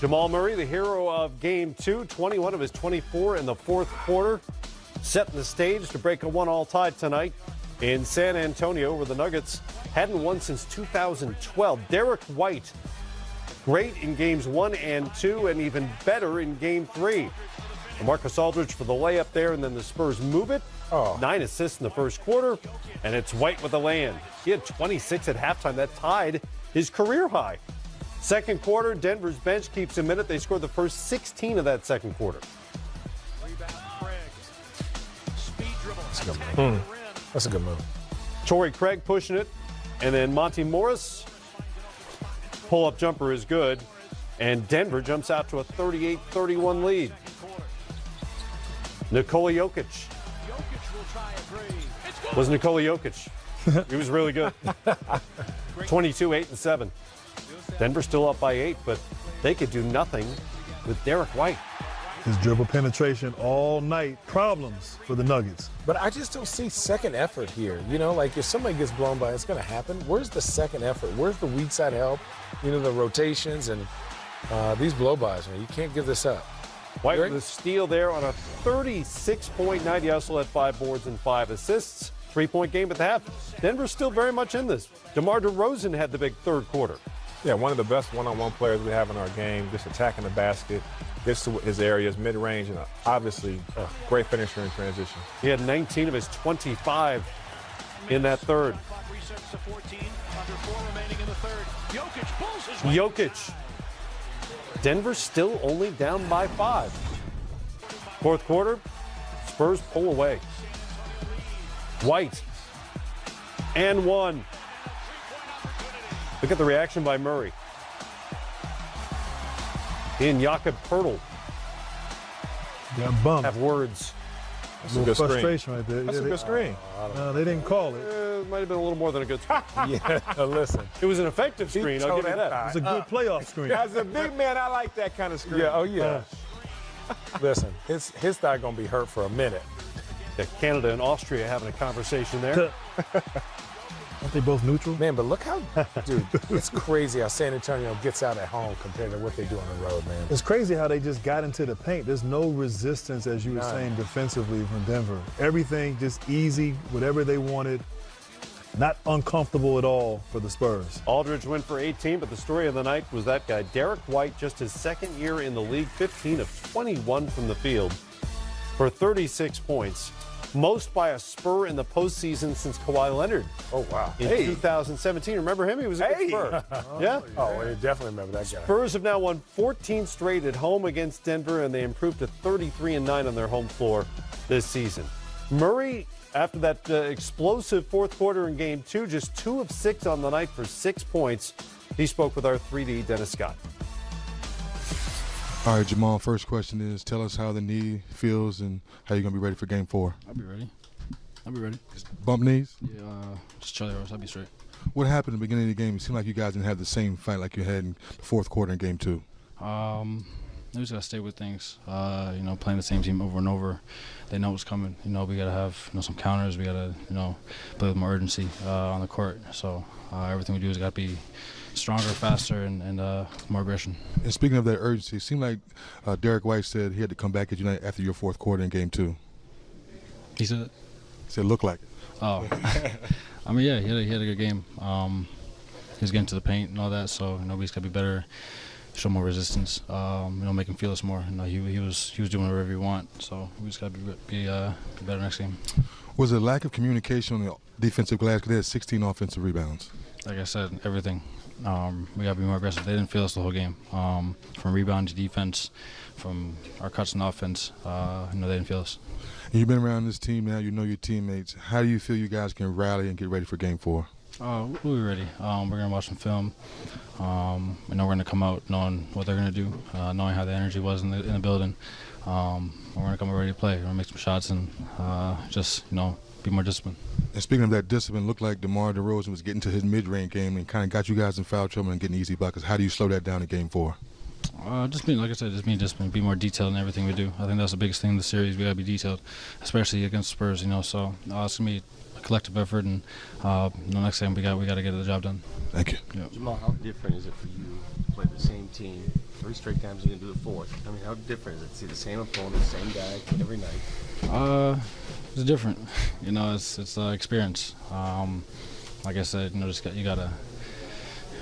Jamal Murray, the hero of Game 2, 21 of his 24 in the fourth quarter, setting the stage to break a one-all tie tonight in San Antonio, where the Nuggets hadn't won since 2012. Derrick White, great in Games 1 and 2, and even better in Game 3. Marcus Aldridge for the layup there, and then the Spurs move it. 9 assists in the first quarter, and it's White with the lay-in. He had 26 at halftime. That tied his career high. Second quarter, Denver's bench keeps him in it. They scored the first 16 of that second quarter. That's a good move. That's a good move. Torrey Craig pushing it, and then Monty Morris. Pull-up jumper is good, and Denver jumps out to a 38-31 lead. Nikola Jokic. Was Nikola Jokic. He was really good. 22, 8, and 7. Denver still up by 8, but they could do nothing with Derrick White. His dribble penetration all night. Problems for the Nuggets. But I just don't see second effort here. You know, like if somebody gets blown by, it's going to happen. Where's the second effort? Where's the weak side help? You know, the rotations and these blow-bys, man. You can't give this up. White with a steal there on a 36-point night. He also had 5 boards and 5 assists. 3-point game at the half. Denver's still very much in this. DeMar DeRozan had the big third quarter. Yeah, one of the best one-on-one players we have in our game, just attacking the basket, gets to his areas, mid-range, and obviously a great finisher in transition. He had 19 of his 25 in that third. Jokic. Denver still only down by 5. Fourth quarter, Spurs pull away. White. And 1. Look at the reaction by Murray. He and Jakob Poeltl Got bumped. have words. That's a good frustration screen. right there. That's a good screen. No, they didn't call it. It might have been a little more than a good screen. Yeah, listen. It was an effective screen, I'll give you that. It was a good playoff screen. As a big man, I like that kind of screen. Yeah, oh yeah. Listen, his thigh going to be hurt for a minute. Yeah, Canada and Austria having a conversation there. Aren't they both neutral? Man, but look how, dude, it's crazy how San Antonio gets out at home compared to what they do on the road, man. It's crazy how they just got into the paint. There's no resistance, as you were saying, defensively from Denver. Everything just easy, whatever they wanted. Not uncomfortable at all for the Spurs. Aldridge went for 18, but the story of the night was that guy, Derrick White, just his second year in the league, 15 of 21 from the field for 36 points. Most by a Spur in the postseason since Kawhi Leonard. Oh, wow. In 2017. Remember him? He was a good Spur. Yeah? Oh, I definitely remember that guy. Spurs have now won 14 straight at home against Denver, and they improved to 33-9 on their home floor this season. Murray, after that explosive fourth quarter in Game 2, just 2 of 6 on the night for 6 points. He spoke with our 3D Dennis Scott. All right, Jamal, first question is, tell us how the knee feels and how you're going to be ready for Game 4. I'll be ready. Bump knees? Yeah, just Charlie horse. I'll be straight. What happened at the beginning of the game? It seemed like you guys didn't have the same fight like you had in the fourth quarter in Game 2. We just got to stay with things. You know, playing the same team over and over. They know what's coming. You know, we got to have some counters. We got to, play with more urgency on the court. So everything we do has got to be stronger, faster, and more aggression. And speaking of that urgency, it seemed like Derrick White said he had to come back at you after your fourth quarter in Game 2. He said it? He said, look like it. Oh. I mean, yeah, he had a good game. He was getting to the paint and all that, so we just got to be better, show more resistance, make him feel us more. He was doing whatever he want, so we just got to be better next game. Was it a lack of communication on the defensive glass? Because they had 16 offensive rebounds. Like I said, everything. We got to be more aggressive. They didn't feel us the whole game. From rebound to defense, from our cuts and offense, they didn't feel us. And you've been around this team now. You know your teammates. How do you feel you guys can rally and get ready for Game 4? We'll be ready. We're going to watch some film. We're going to come out knowing what they're going to do, knowing how the energy was in the building. We're going to come ready to play. We're going to make some shots and be more disciplined. And speaking of that discipline, looked like DeMar DeRozan was getting to his mid-range game and kind of got you guys in foul trouble and getting easy buckets. How do you slow that down in Game 4? Just being disciplined, be more detailed in everything we do. I think that's the biggest thing in the series. We got to be detailed, especially against Spurs. So it's going to be collective effort, and next time we got to get the job done. Thank you. Yeah. Jamal, how different is it for you to play the same team 3 straight times? You're gonna do the 4th. I mean, how different is it to see the same opponent, same guy every night? It's different. It's experience. Like I said, you gotta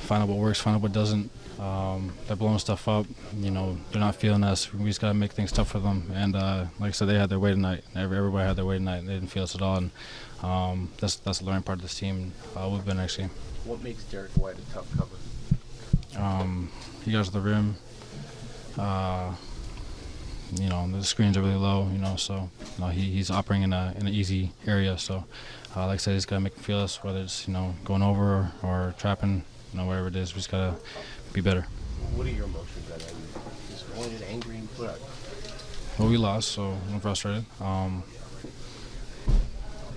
find out what works, find out what doesn't. They're blowing stuff up. They're not feeling us. We just gotta make things tough for them. And like I said, they had their way tonight. Everybody had their way tonight. They didn't feel us at all. And that's the learning part of this team. We've been next game. What makes Derrick White a tough cover? He goes to the rim. The screens are really low. So he's operating in an easy area. So like I said, he's got to make him feel us, whether it's going over or trapping, whatever it is. We just got to be better. What are your emotions right now? You disappointed, angry, what? Well, we lost, so I'm frustrated. I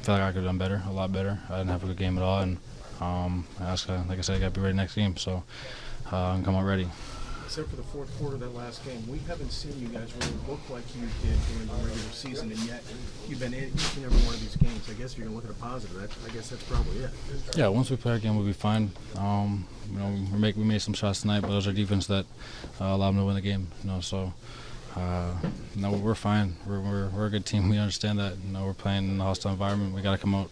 feel like I could have done better, a lot better. I didn't have a good game at all, and like I said, I got to be ready next game. So I can come out ready. Except for the fourth quarter of that last game, we haven't seen you guys really look like you did during the regular season, and yet you've been in each and every one of these games. I guess if you're going to look at a positive, I guess that's probably it. Yeah, once we play our game, we'll be fine. We made some shots tonight, but those are defense that allowed them to win the game. So no, we're fine. We're a good team. We understand that. We're playing in a hostile environment. We got to come out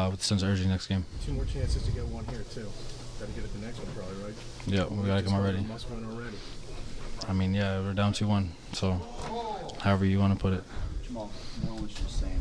with a sense of urgency next game. 2 more chances to get one here too. Got to get it the next one, probably, right? Yeah, we got to come out ready. Must win already. I mean, yeah, we're down 2-1. So, however you want to put it. Jamal, Malone was just saying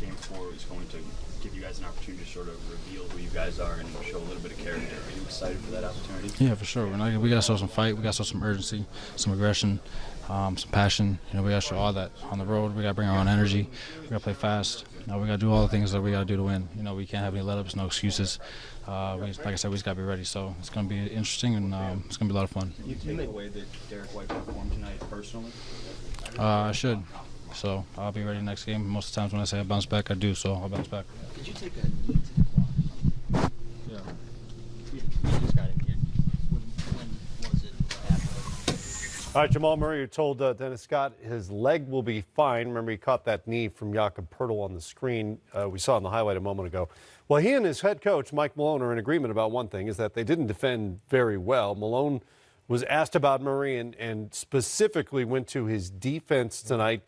Game 4 is going to give you guys an opportunity to sort of reveal who you guys are and show a little bit of character. Are you excited for that opportunity? Yeah, for sure. We got to show some fight. We got to show some urgency, some aggression, some passion. We got to show all that on the road. We got to bring our own energy. We got to play fast. We got to do all the things that we got to do to win. We can't have any let-ups, no excuses. Like I said, we just got to be ready. So it's going to be interesting, and it's going to be a lot of fun. You take away that Derrick White performed tonight personally? I should. So I'll be ready next game. Most of the times when I say I bounce back, I do. So I'll bounce back. Did you take a knee to the clock? Yeah. You just got in here. When was it? All right, Jamal Murray, you told Dennis Scott his leg will be fine. Remember, he caught that knee from Jakob Poeltl on the screen we saw in the highlight a moment ago. Well, he and his head coach, Mike Malone, are in agreement about one thing, is that they didn't defend very well. Malone was asked about Murray and specifically went to his defense tonight.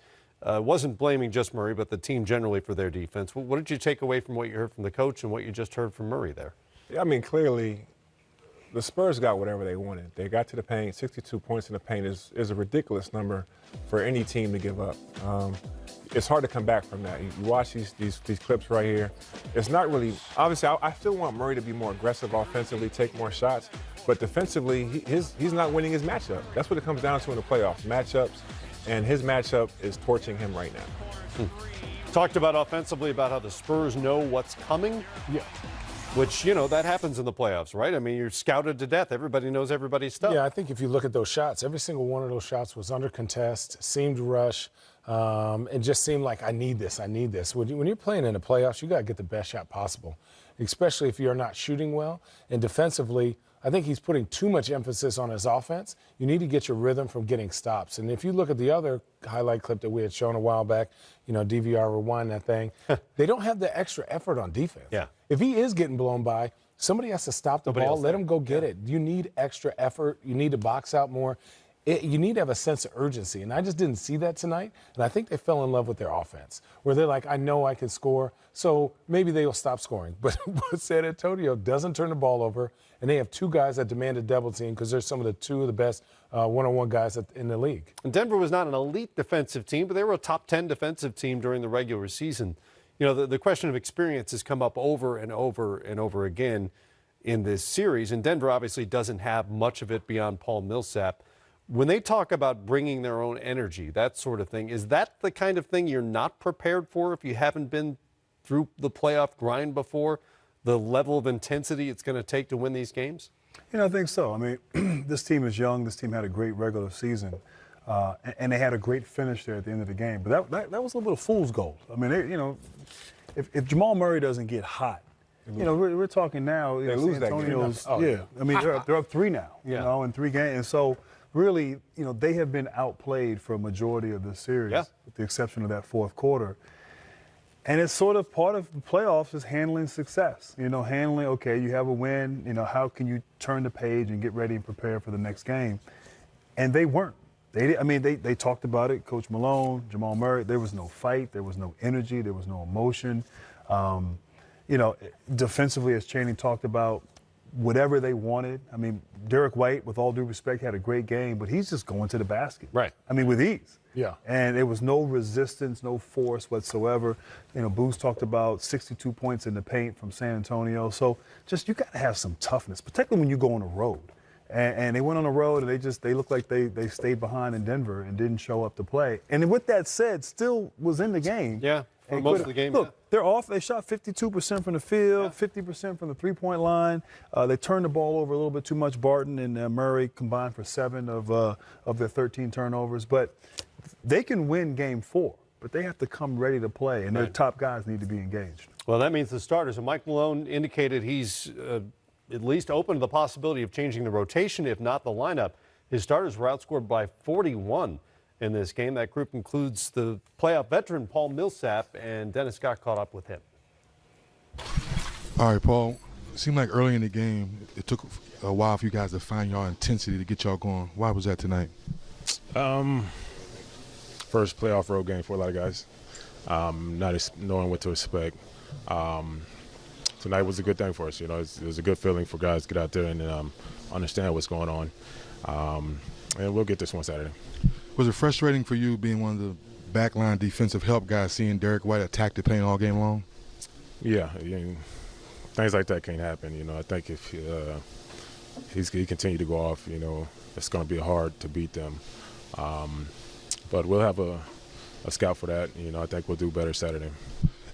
Wasn't blaming just Murray, but the team generally for their defense. What did you take away from what you heard from the coach and what you just heard from Murray there? I mean, clearly, the Spurs got whatever they wanted. They got to the paint. 62 points in the paint is a ridiculous number for any team to give up. It's hard to come back from that. You watch these clips right here. It's not really – obviously, I still want Murray to be more aggressive offensively, take more shots. But defensively, he's not winning his matchup. That's what it comes down to in the playoffs, matchups. And his matchup is torching him right now. Talked about offensively about how the Spurs know what's coming. Yeah. Which, that happens in the playoffs, right? I mean, you're scouted to death. Everybody knows everybody's stuff. Yeah, I think if you look at those shots, every single one of those shots was under contest, seemed rush, and just seemed like, I need this. When you're playing in the playoffs, you got to get the best shot possible, especially if you're not shooting well. And defensively, I think he's putting too much emphasis on his offense. You need to get your rhythm from getting stops. And if you look at the other highlight clip that we had shown a while back, DVR rewind that thing, they don't have the extra effort on defense. Yeah. If he is getting blown by, somebody has to stop the ball, let him go get it. You need extra effort. You need to box out more. You need to have a sense of urgency. And I just didn't see that tonight. And I think they fell in love with their offense, where they're like, I know I can score, so maybe they'll stop scoring. But San Antonio doesn't turn the ball over, and they have 2 guys that demand a double team because they're some of the 2 of the best one-on-one guys in the league. And Denver was not an elite defensive team, but they were a top 10 defensive team during the regular season. The question of experience has come up over and over and over again in this series, and Denver obviously doesn't have much of it beyond Paul Millsap. When they talk about bringing their own energy, that sort of thing, is that the kind of thing you're not prepared for if you haven't been through the playoff grind before? The level of intensity it's going to take to win these games? I think so. I mean, this team is young. This team had a great regular season, and they had a great finish there at the end of the game. But that was a little bit of fool's gold. I mean, if Jamal Murray doesn't get hot, we're talking now. They lose San Antonio's, that game. Yeah, I mean, they're up 3 now. In 3 games, and so really, they have been outplayed for a majority of the series, with the exception of that fourth quarter. And it's sort of part of the playoffs is handling success. Handling, okay, you have a win. How can you turn the page and get ready and prepare for the next game? And they weren't. They talked about it. Coach Malone, Jamal Murray. There was no fight. There was no energy. There was no emotion. Defensively, as Channing talked about, whatever they wanted. Derrick White, with all due respect, had a great game, but he's just going to the basket. Right. With ease. Yeah. And there was no resistance, no force whatsoever. Booz talked about 62 points in the paint from San Antonio. So you got to have some toughness, particularly when you go on the road. And they went on the road and they looked like they stayed behind in Denver and didn't show up to play. And with that said, still was in the game. Yeah. For most of the game. Look, they're off. They shot 52% from the field, 50% from the three-point line. They turned the ball over a little bit too much. Barton and Murray combined for 7 of their 13 turnovers. But they can win Game 4, but they have to come ready to play, and their top guys need to be engaged. Well, that means the starters. And Mike Malone indicated he's at least open to the possibility of changing the rotation, if not the lineup. His starters were outscored by 41 in this game. That group includes the playoff veteran Paul Millsap, and Dennis Scott caught up with him. All right, Paul, it seemed like early in the game it took a while for you guys to find your intensity to get y'all going. Why was that tonight? First playoff road game for a lot of guys, not knowing what to expect. Tonight was a good thing for us. It was a good feeling for guys to get out there and understand what's going on. And we'll get this one Saturday. Was it frustrating for you being one of the backline defensive help guys, seeing Derrick White attack the paint all game long? Yeah, things like that can't happen. I think if he continued to go off, it's going to be hard to beat them. But we'll have a scout for that. I think we'll do better Saturday.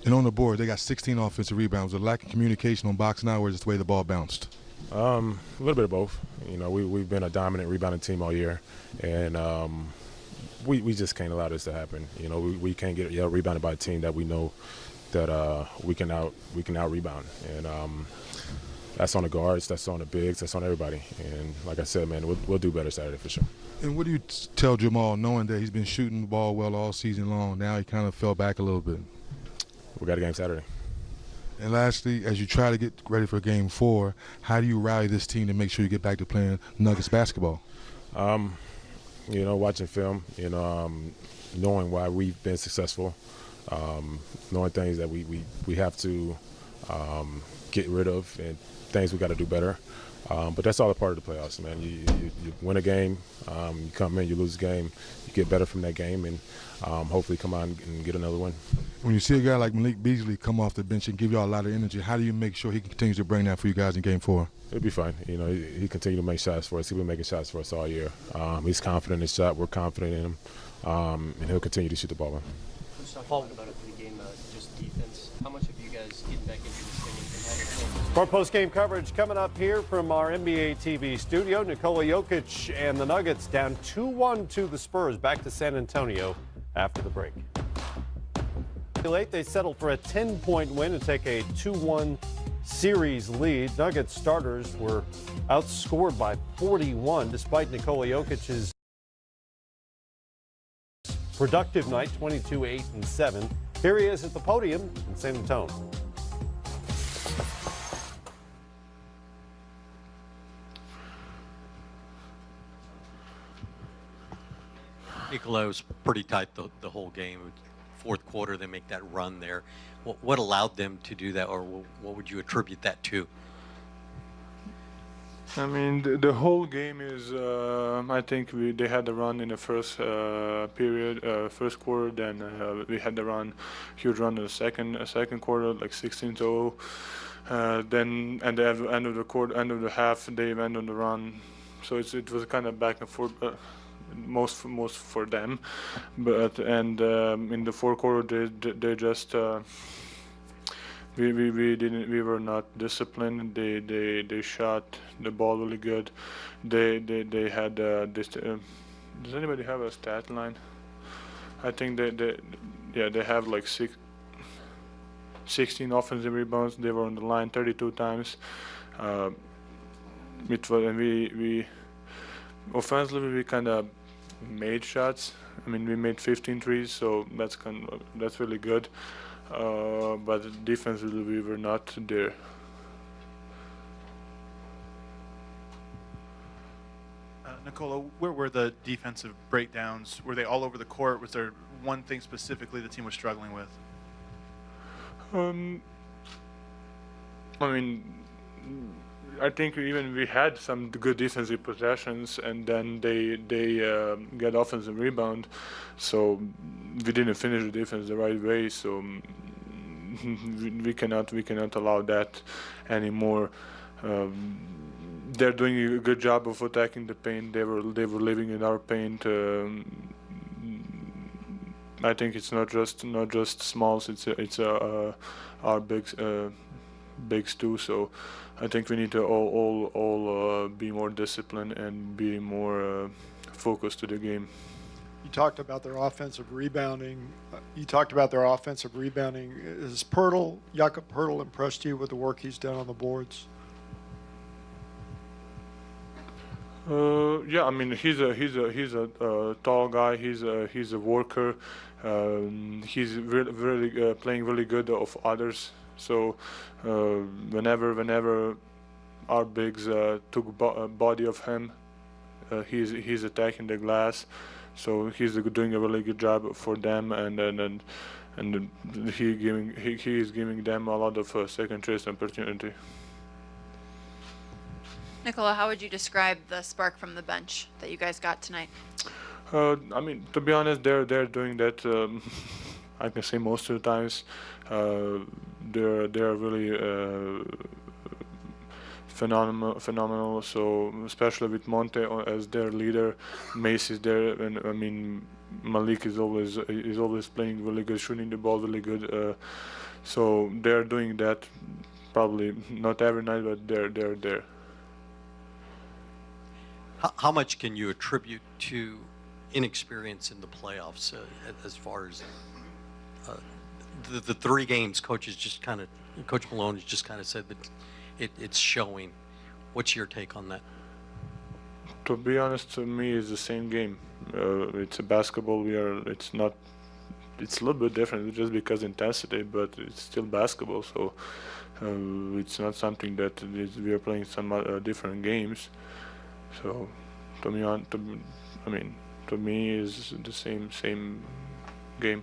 And on the board, they got 16 offensive rebounds. Was there lack of communication on boxing out, or just the way the ball bounced? A little bit of both. We've been a dominant rebounding team all year, and we just can't allow this to happen. We can't get rebounded by a team that we know that we can out rebound, and that's on the guards, that's on the bigs, that's on everybody. And like I said, man, we'll do better Saturday for sure. And what do you tell Jamal, knowing that he's been shooting the ball well all season long? Now he kind of fell back a little bit. We got a game Saturday. And lastly, as you try to get ready for Game 4, how do you rally this team to make sure you get back to playing Nuggets basketball? Watching film, knowing why we've been successful, knowing things that we have to get rid of and things we got to do better. But that's all a part of the playoffs, man. You win a game, you come in, you lose a game, you get better from that game, and hopefully come on and get another win. When you see a guy like Malik Beasley come off the bench and give y'all a lot of energy, how do you make sure he continues to bring that for you guys in Game 4? It'll be fine. He continues to make shots for us. He's been making shots for us all year. He's confident in his shot. We're confident in him, and he'll continue to shoot the ball. Let's talk about it for the game, just defense. How much have you guys getting back into this thing and having More post-game coverage coming up here from our NBA TV studio. Nikola Jokic and the Nuggets down 2-1 to the Spurs. Back to San Antonio after the break. Late, they settled for a 10-point win and take a 2-1 series lead. Nuggets starters were outscored by 41 despite Nikola Jokic's productive night, 22, 8, and 7. Here he is at the podium in San Antonio. Nikola was pretty tight the whole game. Fourth quarter, they make that run there. What allowed them to do that, or what would you attribute that to? The whole game is, I think they had the run in the first period, first quarter, then we had the huge run in the second quarter, like 16-0. Then at the end of the quarter, end of the half, they went on the run. So it was kind of back and forth. Most for them, but in the fourth quarter they just we were not disciplined. They shot the ball really good. They had this. Does anybody have a stat line? I think they have like 16 offensive rebounds. They were on the line 32 times. It was, and we offensively we kind of made shots. We made 15 threes, so that's really good. but defensively we were not there. Nikola, where were the defensive breakdowns? Were they all over the court? Was there one thing specifically the team was struggling with? I mean, I think even we had some good defensive possessions, and then they get offensive rebound, so we didn't finish the defense the right way. So we cannot allow that anymore. They're doing a good job of attacking the paint. They were living in our paint. I think it's not just smalls. It's our bigs too. So I think we need to all be more disciplined and be more focused to the game. You talked about their offensive rebounding. Has Jakob Poeltl impressed you with the work he's done on the boards? Yeah, I mean he's a tall guy. He's a worker. He's really playing really good of others. So whenever our bigs took body of him, he's attacking the glass. So he's doing a really good job for them, and he is giving them a lot of second chance opportunity. Nikola, how would you describe the spark from the bench that you guys got tonight? I mean, to be honest, they're doing that. I can say most of the times. They're really phenomenal. So especially with Monte as their leader, Mace is there, and I mean Malik is always playing really good, shooting the ball really good. So they're doing that. Probably not every night, but they're there. How much can you attribute to inexperience in the playoffs as far as the 3 games Coach Malone has just kind of said that it's showing. What's your take on that? To be honest, to me, it's the same game. It's a basketball. It's a little bit different just because intensity, but it's still basketball. So it's not something that we are playing some different games. So, to me, is the same game.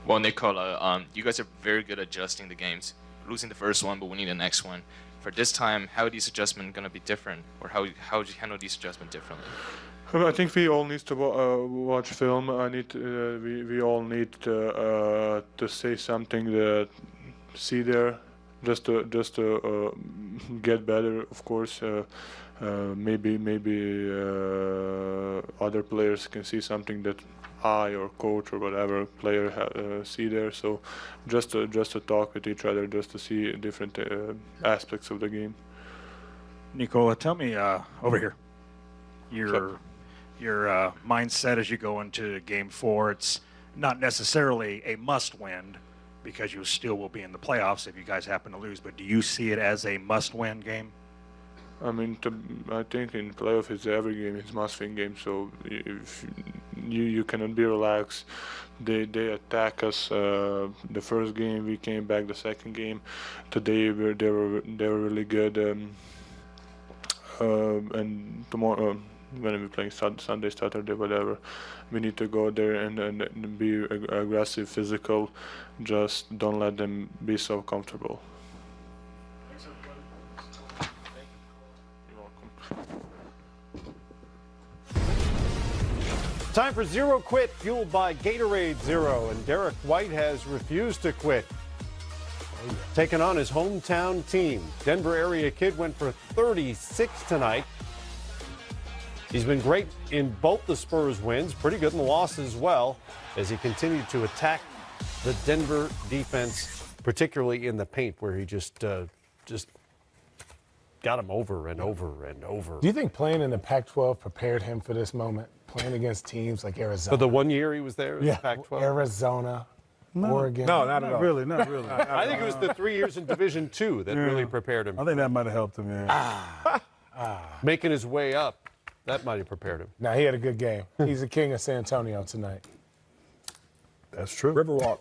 Well, Nikola, you guys are very good at adjusting the games. Losing the first one, but winning the next one. For this time, how are these adjustments going to be different, or how would you handle these adjustments differently? I think we all need to watch film. We all need to say something that see there, just to get better. Of course, maybe other players can see something that I or coach or whatever player see there. So just to talk with each other, just to see different aspects of the game. Nikola, tell me over here your mindset as you go into Game 4. It's not necessarily a must-win because you still will be in the playoffs if you guys happen to lose. But do you see it as a must-win game? I mean, I think in playoff every game is must-win game. So if you cannot be relaxed. They attack us. The first game we came back. The second game today they were really good. And tomorrow when we're playing Sunday, Saturday, whatever, we need to go there and be aggressive, physical. Just don't let them be so comfortable. Time for Zero Quit, fueled by Gatorade Zero, and Derrick White has refused to quit. Taking on his hometown team. Denver area kid went for 36 tonight. He's been great in both the Spurs wins, pretty good in the losses as well, as he continued to attack the Denver defense, particularly in the paint, where he just got him over and over and over. Do you think playing in the Pac-12 prepared him for this moment? Playing against teams like Arizona. For the 1 year he was there in the Pac-12? Arizona, Oregon. No, not at all. Really, not really. I think it was the 3 years in Division II that really prepared him. I think that might have helped him, Making his way up, that might have prepared him. Now, he had a good game. He's the king of San Antonio tonight. That's true. Riverwalk.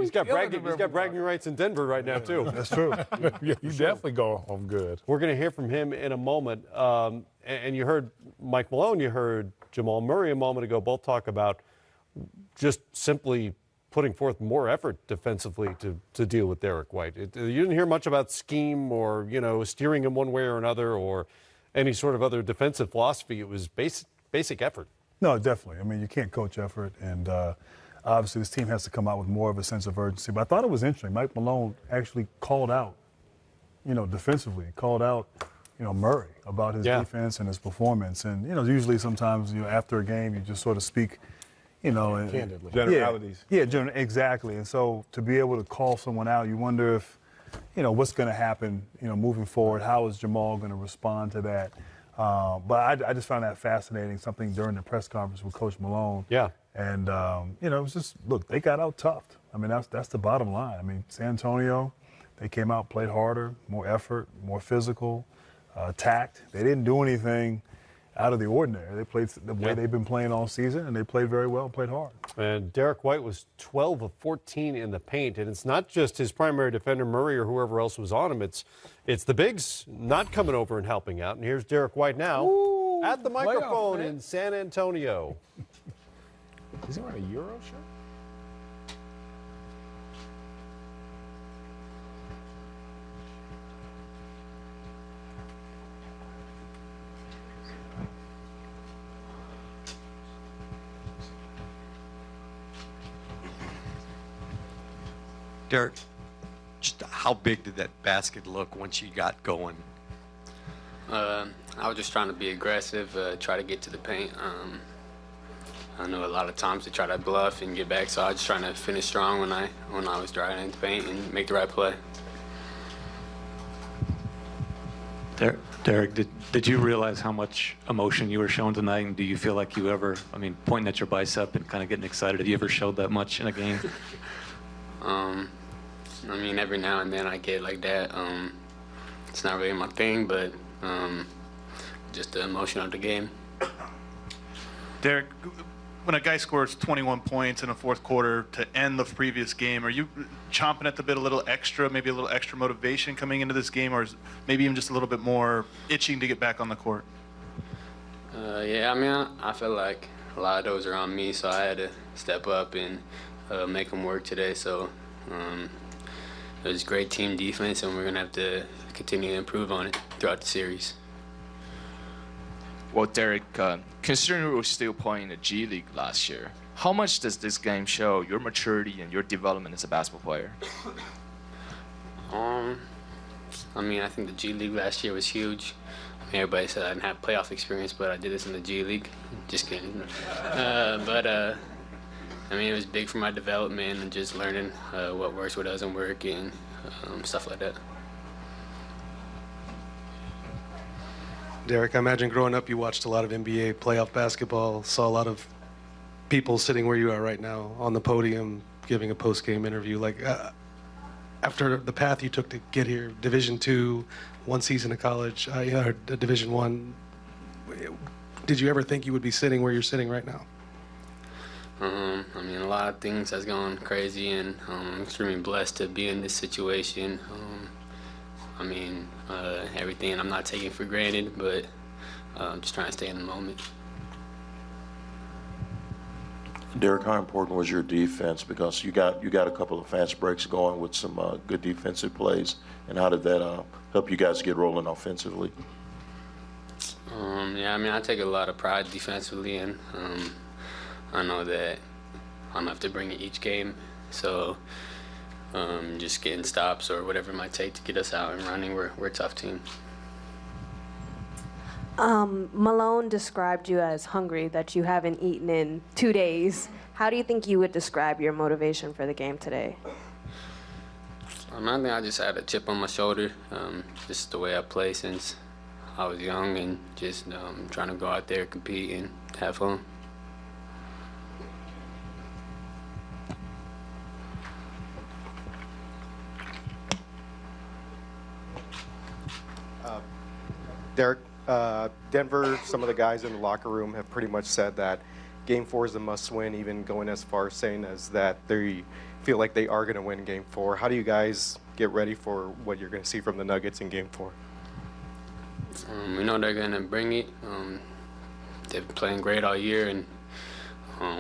He's got bragging rights in Denver right now, too. That's true. You definitely go home good. We're going to hear from him in a moment. And you heard Mike Malone, you heard Jamal Murray a moment ago, both talk about just simply putting forth more effort defensively to deal with Derrick White. You didn't hear much about scheme or, steering him one way or another or any sort of other defensive philosophy. It was basic effort. No, definitely. I mean, you can't coach effort, and obviously this team has to come out with more of a sense of urgency. But I thought it was interesting. Mike Malone actually called out, defensively, called out, Murray about his defense and his performance. And, usually sometimes, after a game, you just sort of speak, candidly. Generalities. Yeah, exactly. And so to be able to call someone out, you wonder if, what's going to happen, moving forward. How is Jamal going to respond to that? But I just found that fascinating, something during the press conference with Coach Malone. Yeah. And, it was just, look, they got out toughed. I mean, that's the bottom line. I mean, San Antonio, they came out, played harder, more effort, more physical, tact. They didn't do anything out of the ordinary. They played the way they've been playing all season, and they played very well, played hard. And Derrick White was 12 of 14 in the paint, and it's not just his primary defender, Murray, or whoever else was on him. It's the bigs not coming over and helping out. And here's Derrick White now at the microphone in San Antonio. Is he wearing a Euro shirt? Derrick, just how big did that basket look once you got going? I was just trying to be aggressive, try to get to the paint. I know a lot of times they try to bluff and get back, so I was just trying to finish strong when I was driving in the paint and make the right play. Derrick, did you realize how much emotion you were showing tonight, and do you feel like you ever, pointing at your bicep and kind of getting excited, have you ever showed that much in a game? Every now and then I get like that. It's not really my thing, but just the emotion of the game. Derrick, when a guy scores 21 points in a fourth quarter to end the previous game, are you chomping at the bit a little extra, maybe a little extra motivation coming into this game, or is maybe even just a little bit more itching to get back on the court? I feel like a lot of those are on me, so I had to step up and make them work today. So it was great team defense, and we're going to have to continue to improve on it throughout the series. Well, Derrick, considering you were still playing in the G League last year, how much does this game show your maturity and your development as a basketball player? I think the G League last year was huge. Everybody said I didn't have playoff experience, but I did this in the G League. Just kidding. It was big for my development and just learning what works, what doesn't work, and stuff like that. Derrick, I imagine growing up you watched a lot of NBA playoff basketball, saw a lot of people sitting where you are right now on the podium giving a post-game interview. After the path you took to get here, Division II, one season of college, Division I, did you ever think you would be sitting where you're sitting right now? A lot of things has gone crazy, and I'm extremely blessed to be in this situation. Everything I'm not taking for granted, but I'm just trying to stay in the moment. Derrick, how important was your defense? Because you got a couple of fast breaks going with some good defensive plays, and how did that help you guys get rolling offensively? I take a lot of pride defensively, and I know that I'm gonna have to bring it each game. So just getting stops or whatever it might take to get us out and running, we're a tough team. Malone described you as hungry, that you haven't eaten in 2 days. How do you think you would describe your motivation for the game today? I think I just had a chip on my shoulder. Just the way I play since I was young, and just trying to go out there, compete, and have fun. Derrick, Denver, some of the guys in the locker room have pretty much said that Game 4 is a must-win, even going as far as saying as that they feel like they are going to win Game 4. How do you guys get ready for what you're going to see from the Nuggets in Game 4? We know they're going to bring it. They've been playing great all year, and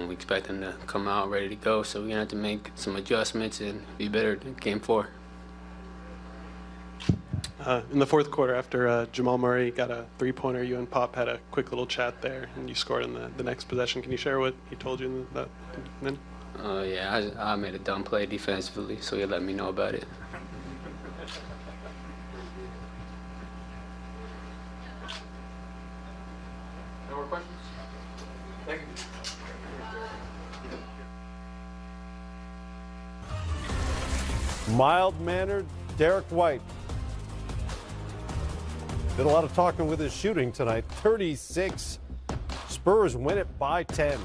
we expect them to come out ready to go. So we're going to have to make some adjustments and be better in Game 4. In the fourth quarter, after Jamal Murray got a three-pointer, you and Pop had a quick little chat there, and you scored in the next possession. Can you share what he told you in that minute? Yeah, I made a dumb play defensively, so he let me know about it. No more questions? Thank you. Mild-mannered Derrick White. Did a lot of talking with his shooting tonight. 36. Spurs win it by 10.